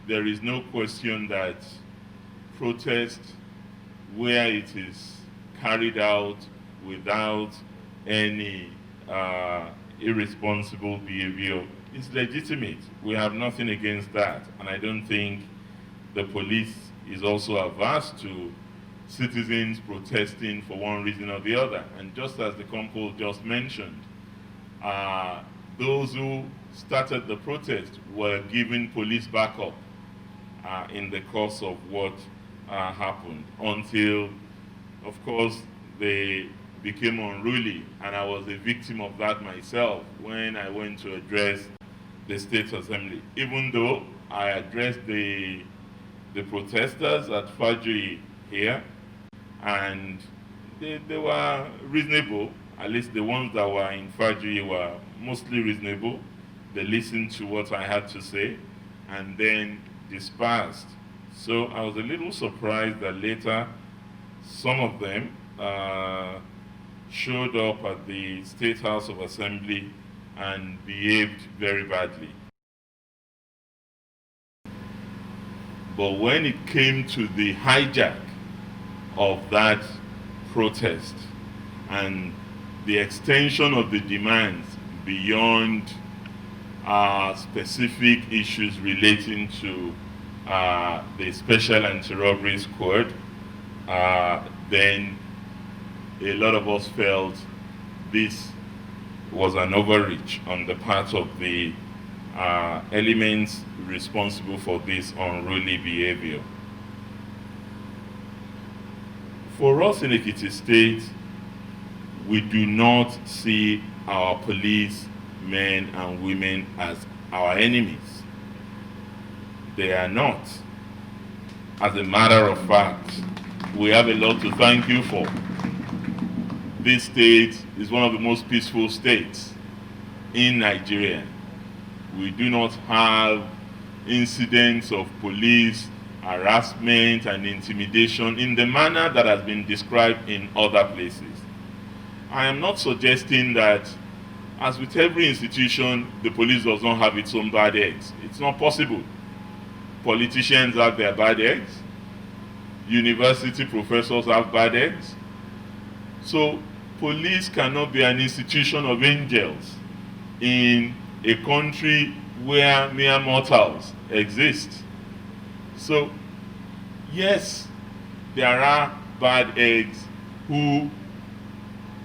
there is no question that protest, where it is carried out without any irresponsible behavior, is legitimate. We have nothing against that. And I don't think the police is also averse to citizens protesting for one reason or the other. And just as the Compol just mentioned, those who started the protest were given police backup in the course of what happened, until, of course, they became unruly. And I was a victim of that myself when I went to address the State Assembly. Even though I addressed the protesters at Fajri here, and they were reasonable. At least the ones that were in Fajri were mostly reasonable. They listened to what I had to say and then dispersed. So I was a little surprised that later some of them showed up at the State House of Assembly and behaved very badly. But when it came to the hijack of that protest and the extension of the demands beyond specific issues relating to the Special Anti-Robbery Squad, then a lot of us felt this was an overreach on the part of the elements responsible for this unruly behavior. For us in Ekiti State, we do not see our police men and women as our enemies. They are not. As a matter of fact, we have a lot to thank you for. This state is one of the most peaceful states in Nigeria. We do not have incidents of police harassment and intimidation in the manner that has been described in other places. I am not suggesting that, as with every institution, the police does not have its own bad eggs. It's not possible. Politicians have their bad eggs. University professors have bad eggs. So police cannot be an institution of angels in a country where mere mortals exist. So, yes, there are bad eggs who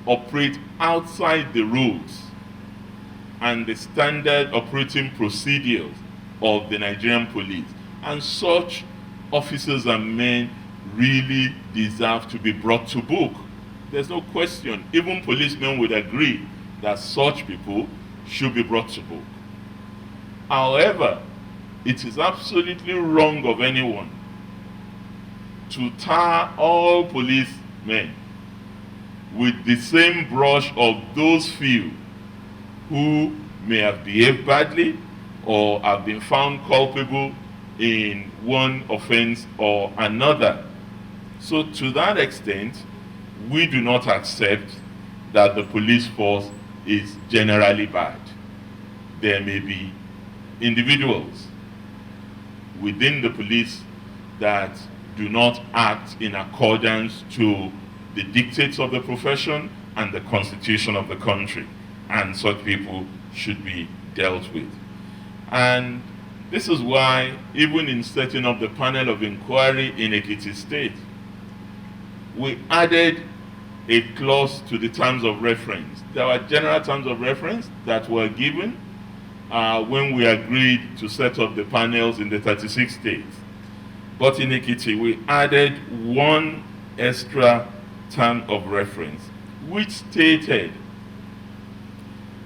operate outside the rules and the standard operating procedures of the Nigerian police. And such officers and men really deserve to be brought to book. There's no question. Even policemen would agree that such people should be brought to book. However, it is absolutely wrong of anyone to tar all policemen with the same brush of those few who may have behaved badly or have been found culpable in one offense or another. So to that extent, we do not accept that the police force is generally bad. There may be individuals within the police that do not act in accordance to the dictates of the profession and the constitution of the country, and such people should be dealt with. And this is why, even in setting up the panel of inquiry in Ekiti State, we added a clause to the terms of reference. There were general terms of reference that were given when we agreed to set up the panels in the 36 states. But in Ekiti, we added one extra term of reference, which stated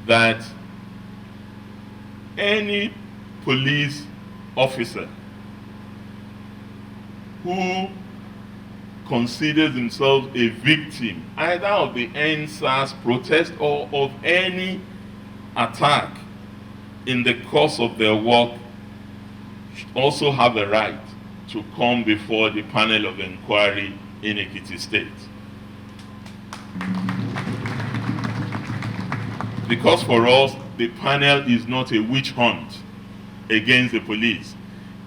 that any police officer who considers himself a victim either of the NSAS protest or of any attack in the course of their work should also have a right to come before the panel of inquiry in Ekiti State. Because for us, the panel is not a witch hunt against the police.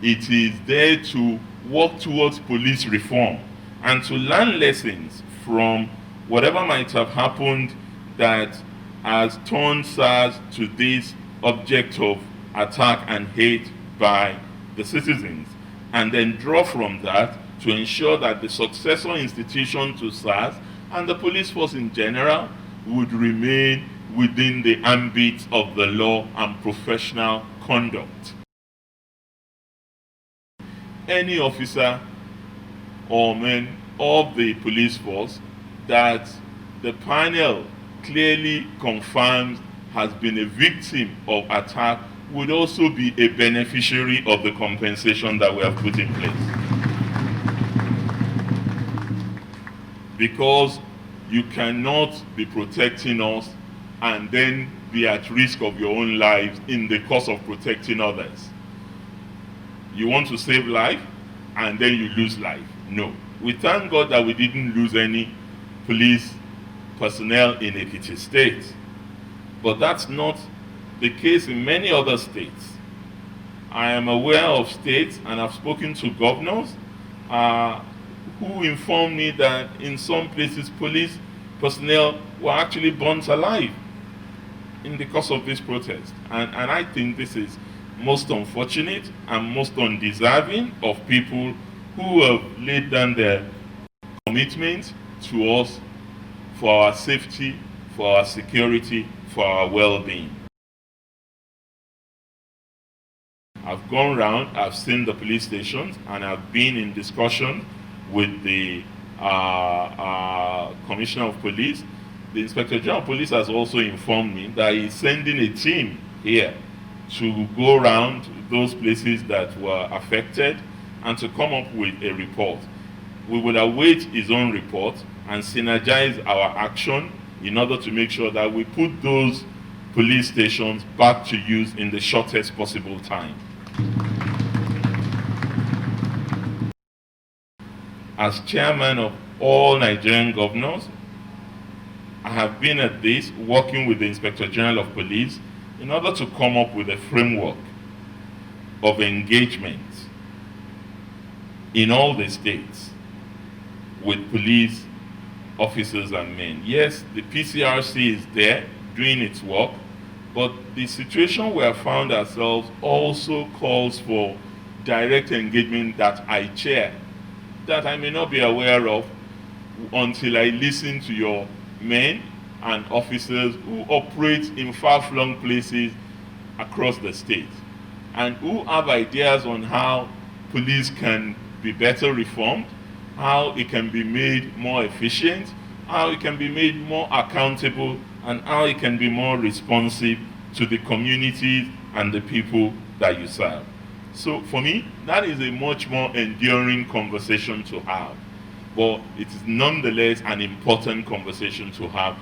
It is there to work towards police reform and to learn lessons from whatever might have happened that has turned SARS to this object of attack and hate by the citizens, and then draw from that to ensure that the successor institution to SARS and the police force in general would remain within the ambit of the law and professional conduct. Any officer or men of the police force that the panel clearly confirms has been a victim of attack would also be a beneficiary of the compensation that we have put in place. Because you cannot be protecting us and then be at risk of your own lives in the course of protecting others. You want to save life and then you lose life. No. We thank God that we didn't lose any police personnel in Ekiti State. But that's not the case in many other states. I am aware of states, and I've spoken to governors who informed me that in some places police personnel were actually burnt alive in the course of this protest. And I think this is most unfortunate and most undeserving of people who have laid down their commitment to us for our safety, for our security, for our well-being. I've gone around, I've seen the police stations, and I've been in discussion with the Commissioner of Police. The Inspector General of Police has also informed me that he's sending a team here to go around those places that were affected and to come up with a report. We will await his own report and synergize our action in order to make sure that we put those police stations back to use in the shortest possible time. As chairman of all Nigerian governors, I have been at this working with the Inspector General of Police in order to come up with a framework of engagement in all the states with police officers and men. Yes, the PCRC is there doing its work, but the situation we have found ourselves also calls for direct engagement that I chair, that I may not be aware of until I listen to your men and officers who operate in far-flung places across the state and who have ideas on how police can be better reformed, how it can be made more efficient, how it can be made more accountable, and how it can be more responsive to the communities and the people that you serve. So for me, that is a much more enduring conversation to have. But it is nonetheless an important conversation to have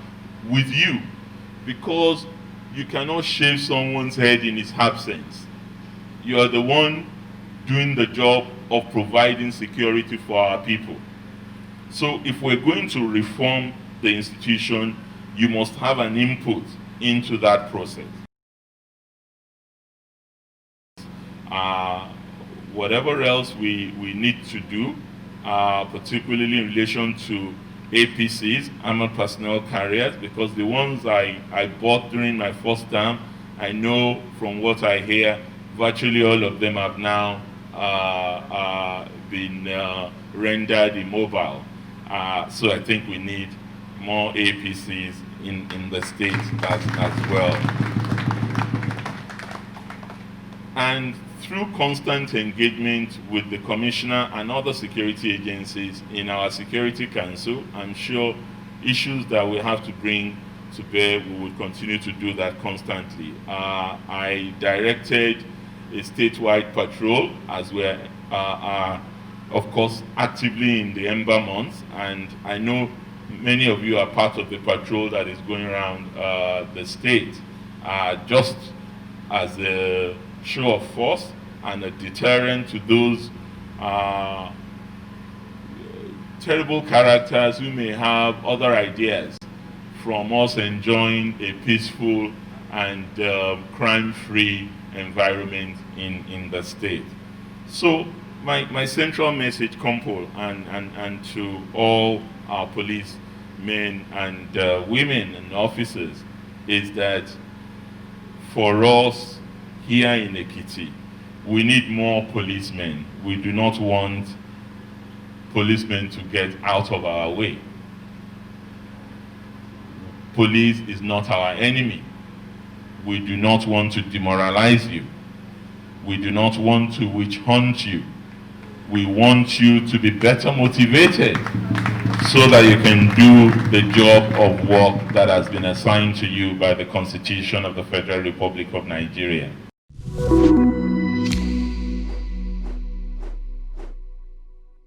with you, because you cannot shave someone's head in his absence. You are the one doing the job of providing security for our people. So if we're going to reform the institution, you must have an input into that process. Whatever else we need to do, particularly in relation to APCs, armored personnel carriers, because the ones I bought during my first term, I know from what I hear, virtually all of them have now been rendered immobile. So I think we need more APCs in the state as well. And through constant engagement with the Commissioner and other security agencies in our Security Council, I'm sure issues that we have to bring to bear, we will continue to do that constantly. I directed a statewide patrol as we are, of course, actively in the Ember months, and I know many of you are part of the patrol that is going around the state, just as a show of force and a deterrent to those terrible characters who may have other ideas from us enjoying a peaceful and crime-free environment in the state. So my central message, Compol, and to all our police men and women and officers, is that for us here in Ekiti, we need more policemen. We do not want policemen to get out of our way. Police is not our enemy. We do not want to demoralize you. We do not want to witch hunt you. We want you to be better motivated so that you can do the job of work that has been assigned to you by the Constitution of the Federal Republic of Nigeria.